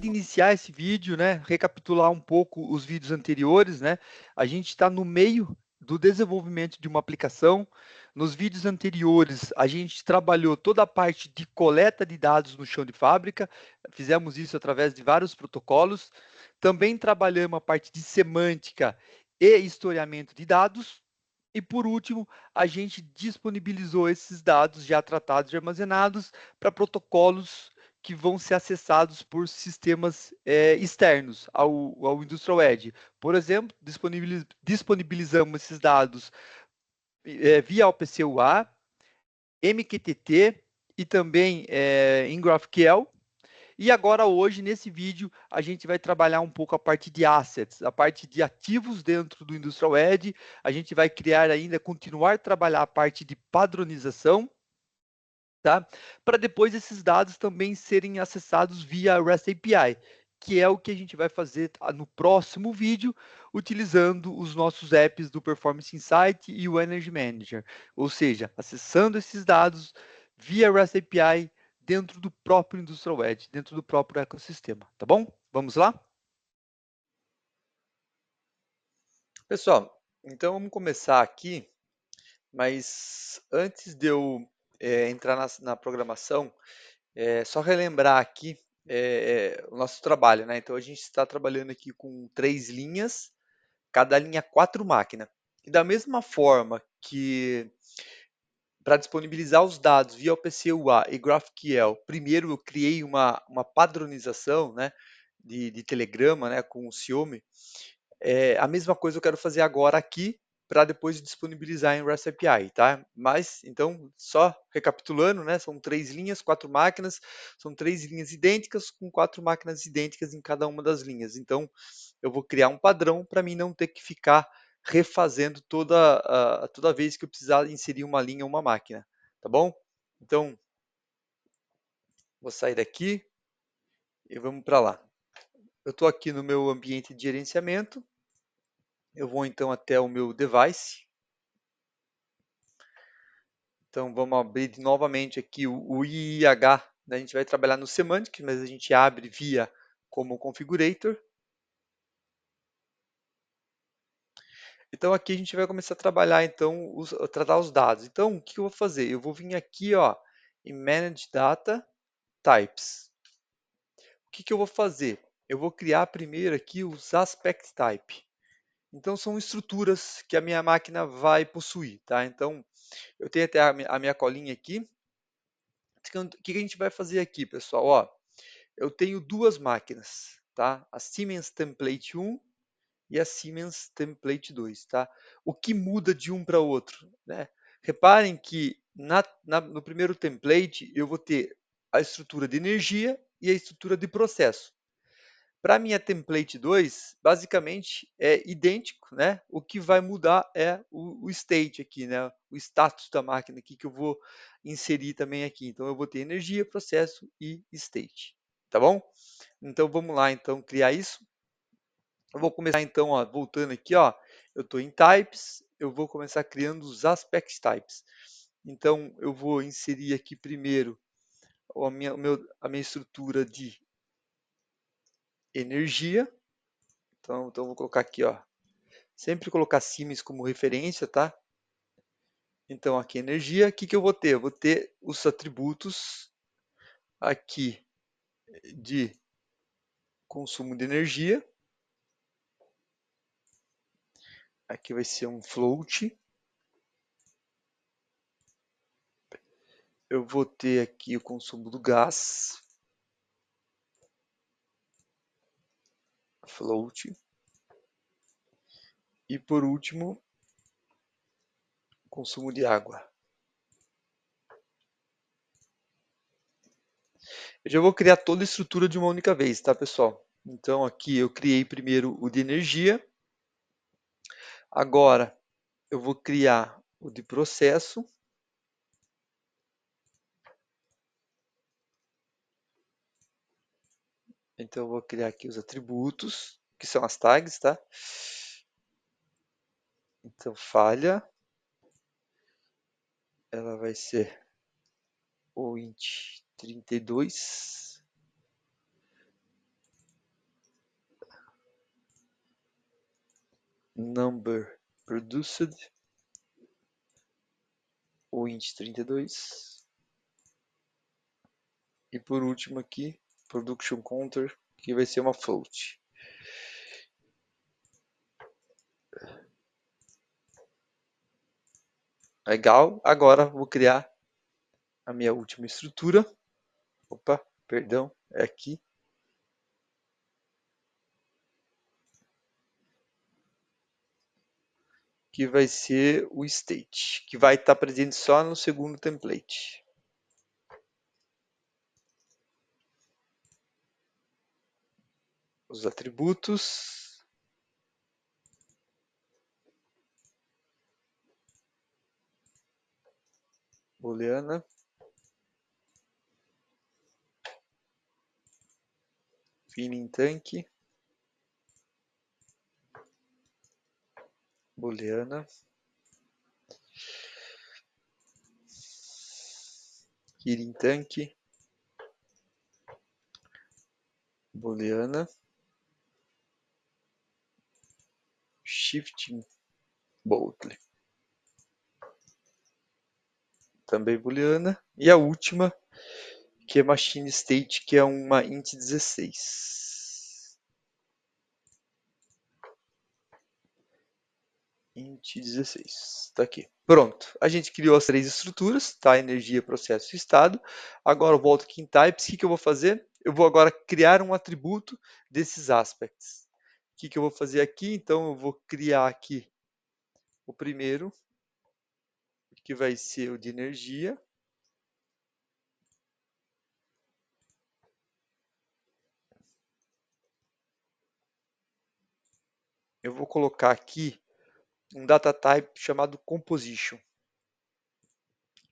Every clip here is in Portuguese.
de iniciar esse vídeo, né, recapitular um pouco os vídeos anteriores, né, a gente está no meio do desenvolvimento de uma aplicação. Nos vídeos anteriores, a gente trabalhou toda a parte de coleta de dados no chão de fábrica, fizemos isso através de vários protocolos. Também trabalhamos a parte de semântica e historiamento de dados. E por último, a gente disponibilizou esses dados já tratados e armazenados para protocolos que vão ser acessados por sistemas externos ao Industrial Edge. Por exemplo, disponibilizamos esses dados via OPC-UA, MQTT e também em GraphQL. E agora hoje, nesse vídeo, a gente vai trabalhar um pouco a parte de assets, a parte de ativos dentro do Industrial Edge. A gente vai criar ainda, continuar a trabalhar a parte de padronização, tá? Para depois esses dados também serem acessados via REST API, que é o que a gente vai fazer no próximo vídeo, utilizando os nossos apps do Performance Insight e o Energy Manager. Ou seja, acessando esses dados via REST API dentro do próprio Industrial Edge, dentro do próprio ecossistema, tá bom? Vamos lá? Pessoal, então vamos começar aqui, mas antes de eu entrar na programação, só relembrar aqui o nosso trabalho, né? Então a gente está trabalhando aqui com 3 linhas, cada linha 4 máquinas. E da mesma forma que para disponibilizar os dados via OPC-UA e GraphQL, primeiro eu criei uma padronização, né, de telegrama, né, com o Xiome. A mesma coisa eu quero fazer agora aqui para depois disponibilizar em REST API, tá? Mas, então, só recapitulando, né? São 3 linhas, 4 máquinas, são 3 linhas idênticas com 4 máquinas idênticas em cada uma das linhas. Então, eu vou criar um padrão para mim não ter que ficar refazendo toda vez que eu precisar inserir uma linha ou uma máquina, tá bom? Então, vou sair daqui e vamos para lá. Eu estou aqui no meu ambiente de gerenciamento. Eu vou então até o meu device. Então vamos abrir novamente aqui o IIH, né? A gente vai trabalhar no Semantic, mas a gente abre via como configurator. Então aqui a gente vai começar a trabalhar então, tratar os dados. Então o que eu vou fazer? Eu vou vir aqui ó, em Manage Data Types. O que eu vou fazer? Eu vou criar primeiro aqui os Aspect Type. Então são estruturas que a minha máquina vai possuir, tá? Então eu tenho até a minha colinha aqui. O que a gente vai fazer aqui, pessoal? Ó, eu tenho 2 máquinas, tá? A Siemens Template 1 e a Siemens Template 2, tá? O que muda de um para outro, né? Reparem que no primeiro template eu vou ter a estrutura de energia e a estrutura de processo. Para a minha template 2, basicamente é idêntico, né? O que vai mudar é o state aqui, né? O status da máquina aqui que eu vou inserir também aqui. Então eu vou ter energia, processo e state, tá bom? Então vamos lá então criar isso. Eu vou começar então, ó, voltando aqui, ó, eu estou em types, eu vou começar criando os aspect types. Então eu vou inserir aqui primeiro a minha estrutura de energia. Então eu vou colocar aqui, ó, sempre colocar Siemens como referência, tá? Então aqui energia, o que eu vou ter? Eu vou ter os atributos aqui de consumo de energia. Aqui vai ser um float. Eu vou ter aqui o consumo do gás. Float. E por último, consumo de água. Eu já vou criar toda a estrutura de uma única vez, tá, pessoal? Então aqui eu criei primeiro o de energia. Agora eu vou criar o de processo. Então eu vou criar aqui os atributos, que são as tags, tá? Então falha, ela vai ser o int 32. number produced, o int 32. E por último aqui, production counter, que vai ser uma float. Legal, agora vou criar a minha última estrutura. Opa, perdão, é aqui. Que vai ser o state, que vai estar presente só no segundo template. Os atributos. Booleana. Filling tank. Booleana. Heating tank. Booleana. Shifting boldly. Também booleana. E a última, que é machine state, que é uma int 16. Int 16. Tá aqui. Pronto. A gente criou as três estruturas, tá? Energia, processo e estado. Agora eu volto aqui em types. O que eu vou fazer? Eu vou agora criar um atributo desses aspects. O que eu vou fazer aqui? Então eu vou criar aqui o primeiro, que vai ser o de energia. Eu vou colocar aqui um data type chamado composition.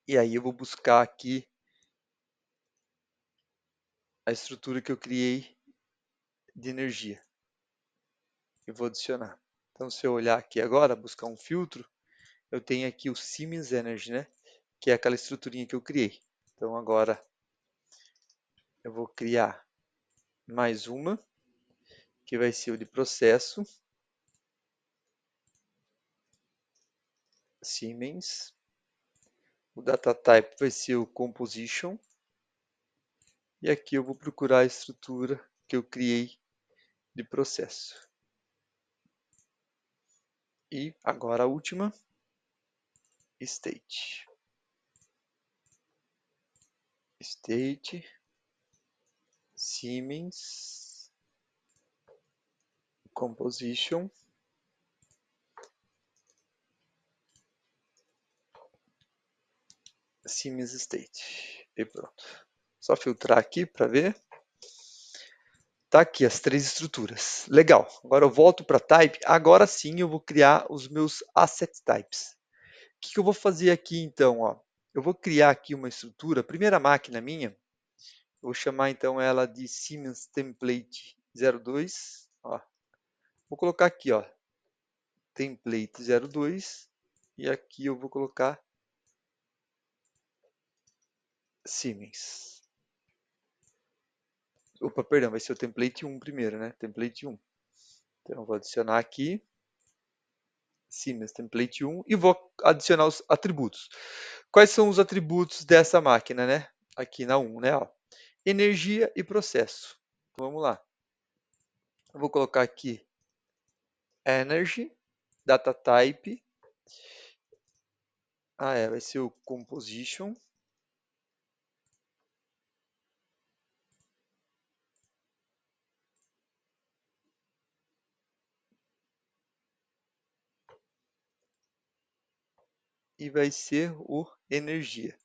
E aí eu vou buscar aqui a estrutura que eu criei de energia. E vou adicionar. Então, se eu olhar aqui agora, buscar um filtro, eu tenho aqui o Siemens Energy, né? Que é aquela estruturinha que eu criei. Então, agora eu vou criar mais uma, que vai ser o de processo. Siemens. O data type vai ser o composition. E aqui eu vou procurar a estrutura que eu criei de processo. E agora a última, state. State, Siemens, composition, Siemens state. E pronto. Só filtrar aqui para ver. Tá aqui as três estruturas. Legal. Agora eu volto para type. Agora sim eu vou criar os meus asset types. O que eu vou fazer aqui então? Ó? Eu vou criar aqui uma estrutura. A primeira máquina minha, eu vou chamar então ela de Siemens Template 02. Ó. Vou colocar aqui, ó, Template 02. E aqui eu vou colocar Siemens. Opa, perdão, vai ser o template 1 primeiro, né? Template 1. Então eu vou adicionar aqui Siemens Template 1 e vou adicionar os atributos. Quais são os atributos dessa máquina, né? Aqui na 1, né? Ó. Energia e processo. Então, vamos lá. Eu vou colocar aqui Energy, Data Type. Vai ser o Composition. E vai ser o Energia.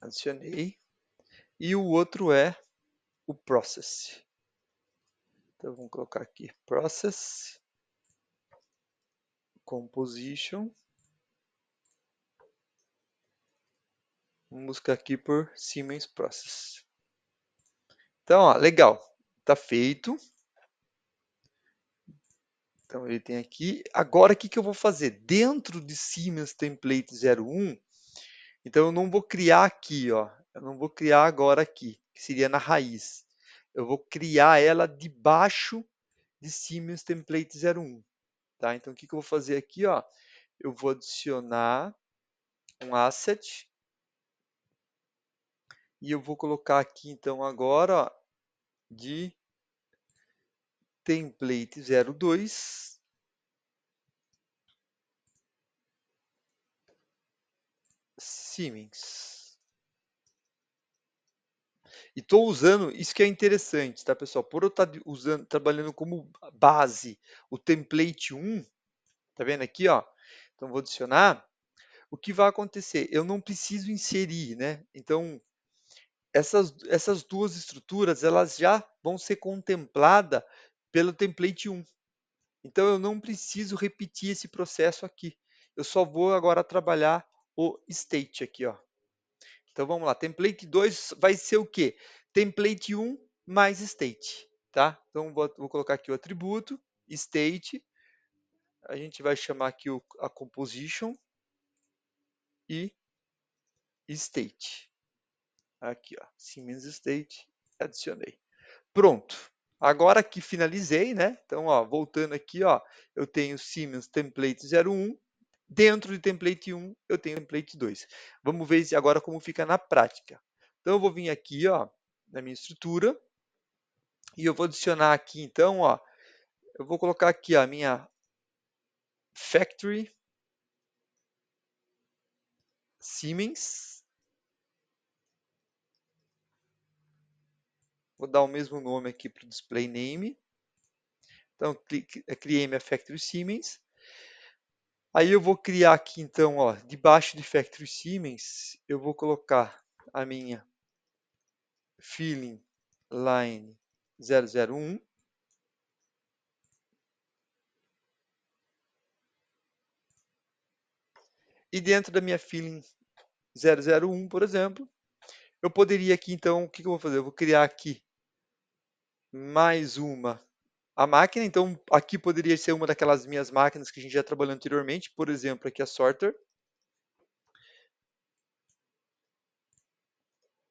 Adicionei. E o outro é o Process. Então, vamos colocar aqui Process, Composition. Vamos buscar aqui por Siemens Process. Então, ó, legal. Está feito. Então, ele tem aqui. Agora, o que eu vou fazer? Dentro de Siemens Template 01, então eu não vou criar aqui, ó. Eu não vou criar agora aqui, que seria na raiz. Eu vou criar ela debaixo de Siemens Template 01. tá? Então, o que que eu vou fazer aqui, ó? Eu vou adicionar um asset e eu vou colocar aqui, então, agora, ó, de template 02 Siemens. E estou usando, isso que é interessante, tá, pessoal? Por eu estar usando, trabalhando como base o template 1, tá vendo aqui, ó? Então, vou adicionar. O que vai acontecer? Eu não preciso inserir, né? Então, essas duas estruturas, elas já vão ser contempladas pelo template 1. Então, eu não preciso repetir esse processo aqui. Eu só vou agora trabalhar o state aqui, ó. Então, vamos lá. Template 2 vai ser o quê? Template 1 mais state, tá? Então, vou colocar aqui o atributo, state. A gente vai chamar aqui a composition e state. Aqui, ó, Siemens State, adicionei. Pronto. Agora que finalizei, né? Então, ó, voltando aqui, ó, eu tenho Siemens Template 01. Dentro de Template 1, eu tenho Template 2. Vamos ver agora como fica na prática. Então, eu vou vir aqui, ó, na minha estrutura, e eu vou adicionar aqui, então, ó, eu vou colocar aqui a minha Factory Siemens. Vou dar o mesmo nome aqui para o display name. Então, criei minha Factory Siemens. Aí eu vou criar aqui, então, ó, debaixo de Factory Siemens, eu vou colocar a minha Filling Line 001. E dentro da minha Filling 001, por exemplo, eu poderia aqui, então, o que eu vou fazer? Eu vou criar aqui mais a máquina. Então, aqui poderia ser uma daquelas minhas máquinas que a gente já trabalhou anteriormente. Por exemplo, aqui a Sorter.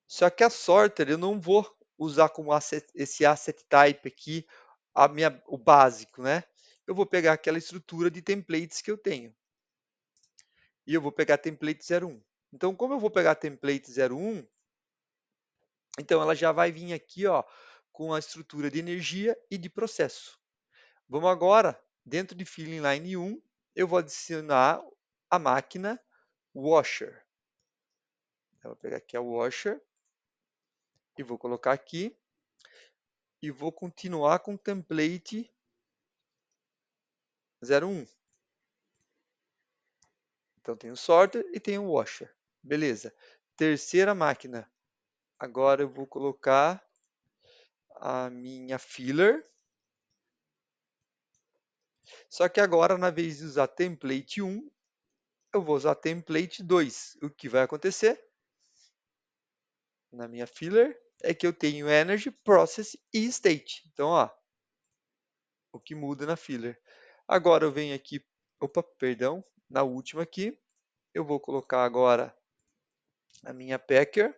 Só que a Sorter eu não vou usar como esse asset type aqui o básico, né? Eu vou pegar aquela estrutura de templates que eu tenho. E eu vou pegar template 01. Então, como eu vou pegar template 01, então ela já vai vir aqui, ó, com a estrutura de energia e de processo. Vamos agora, dentro de Filling Line 1, eu vou adicionar a máquina Washer. Eu vou pegar aqui a Washer e vou colocar aqui e vou continuar com o template 01. Então tem o sorter e tem o washer. Beleza. Terceira máquina. Agora eu vou colocar a minha filler. Só que agora, na vez de usar template 1, eu vou usar template 2. O que vai acontecer na minha filler é que eu tenho energy, process e state. Então, ó, o que muda na filler. Agora eu venho aqui, opa, perdão, na última aqui, eu vou colocar agora a minha packer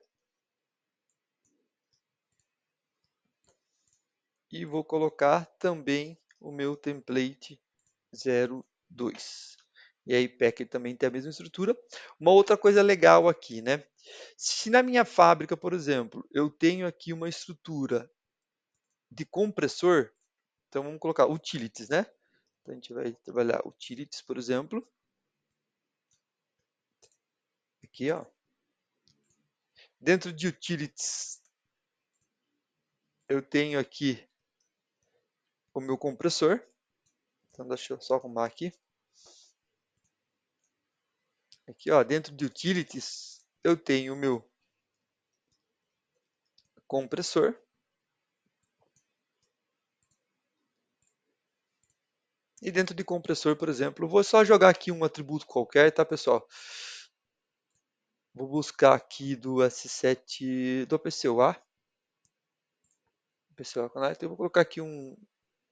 e vou colocar também o meu template 02. E aí, packer também tem a mesma estrutura. Uma outra coisa legal aqui, né? Se na minha fábrica, por exemplo, eu tenho aqui uma estrutura de compressor, então vamos colocar utilities, né? Então a gente vai trabalhar utilities, por exemplo. Aqui, ó. Dentro de utilities, eu tenho aqui o meu compressor. Então deixa eu só arrumar aqui. Aqui, ó, dentro de utilities, eu tenho o meu compressor. E dentro de compressor, por exemplo, eu vou só jogar aqui um atributo qualquer, tá, pessoal? Vou buscar aqui do S7 do PCUA. PCUA Connect, então eu vou colocar aqui um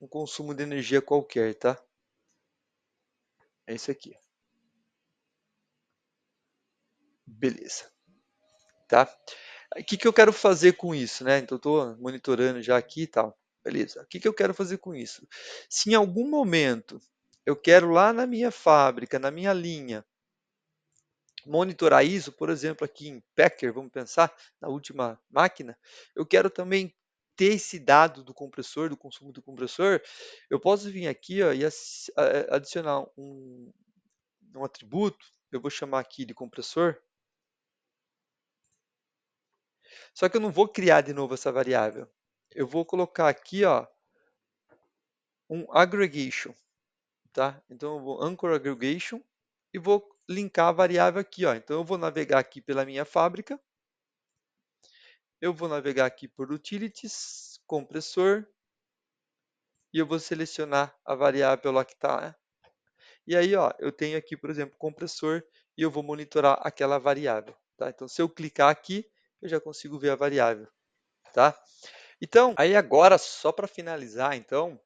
consumo de energia qualquer, tá? É esse aqui. Beleza. Tá? O que eu quero fazer com isso, né? Então, eu estou monitorando já aqui e tal. Beleza. O que eu quero fazer com isso? Se em algum momento eu quero lá na minha fábrica, na minha linha, monitorar isso, por exemplo, aqui em Packer, vamos pensar, na última máquina, eu quero também ter esse dado do compressor, do consumo do compressor, eu posso vir aqui ó, e adicionar um atributo, eu vou chamar aqui de compressor, só que eu não vou criar de novo essa variável. Eu vou colocar aqui ó, um aggregation, tá? Então eu vou anchor aggregation e vou linkar a variável aqui, ó. Então eu vou navegar aqui pela minha fábrica, eu vou navegar aqui por utilities, compressor, e eu vou selecionar a variável lá que está, né? E aí, ó, eu tenho aqui, por exemplo, compressor e eu vou monitorar aquela variável, tá? Então, se eu clicar aqui, eu já consigo ver a variável, tá? Então, aí agora, só para finalizar, então,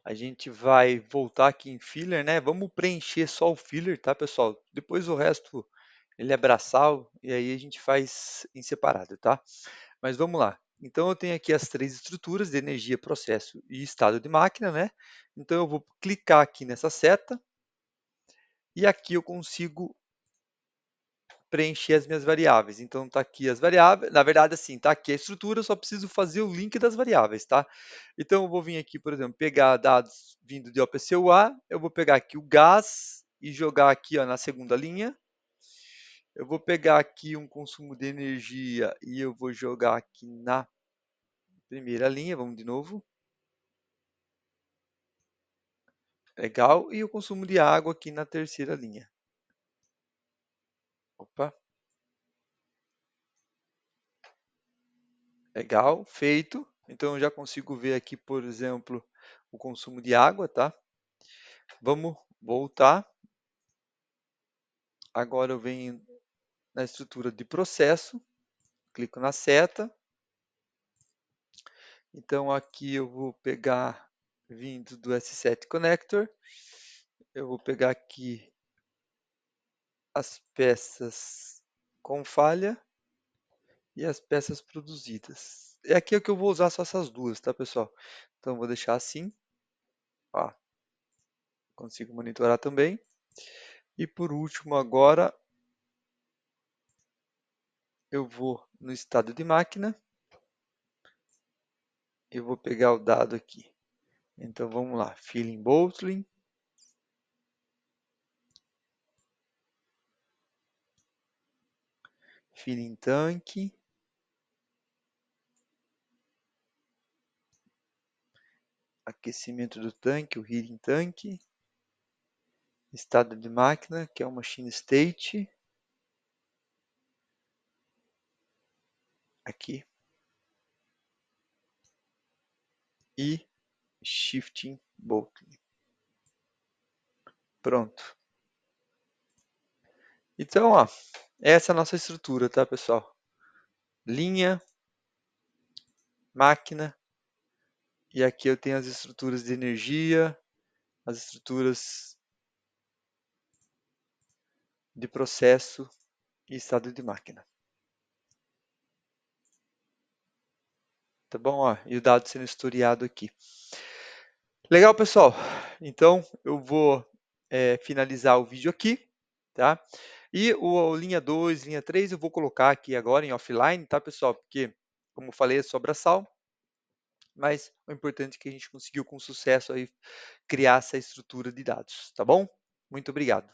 a gente vai voltar aqui em filler, né? Vamos preencher só o filler, tá, pessoal? Depois o resto, ele é braçal e aí a gente faz em separado, tá? Mas vamos lá. Então, eu tenho aqui as três estruturas de energia, processo e estado de máquina, né? Então, eu vou clicar aqui nessa seta e aqui eu consigo preencher as minhas variáveis. Então, está aqui as variáveis. Na verdade, assim, está aqui a estrutura, eu só preciso fazer o link das variáveis, tá? Então, eu vou vir aqui, por exemplo, pegar dados vindo de OPCUA, eu vou pegar aqui o gás e jogar aqui ó, na segunda linha. Eu vou pegar aqui um consumo de energia e eu vou jogar aqui na primeira linha, vamos de novo. Legal. E o consumo de água aqui na terceira linha. Opa. Legal, feito. Então eu já consigo ver aqui, por exemplo, o consumo de água, tá? Vamos voltar. Agora eu venho na estrutura de processo, clico na seta. Então aqui eu vou pegar, vindo do S7 Connector, eu vou pegar aqui as peças com falha e as peças produzidas. É aqui que eu vou usar só essas duas, tá, pessoal? Então eu vou deixar assim. Ó, consigo monitorar também. E por último agora, eu vou no estado de máquina. Eu vou pegar o dado aqui. Então vamos lá, filling bottling. Filling tanque. Aquecimento do tanque, o heating tanque. Estado de máquina, que é o machine state. Aqui. E shifting bottling. Pronto. Então, ó, essa é a nossa estrutura, tá, pessoal? Linha, máquina, e aqui eu tenho as estruturas de energia, as estruturas de processo e estado de máquina. Tá bom? Ó, e o dado sendo historiado aqui. Legal, pessoal. Então, eu vou finalizar o vídeo aqui, tá? E o linha 2, linha 3, eu vou colocar aqui agora em offline, tá, pessoal? Porque, como eu falei, é só braçal, mas o importante é que a gente conseguiu com sucesso aí criar essa estrutura de dados, tá bom? Muito obrigado.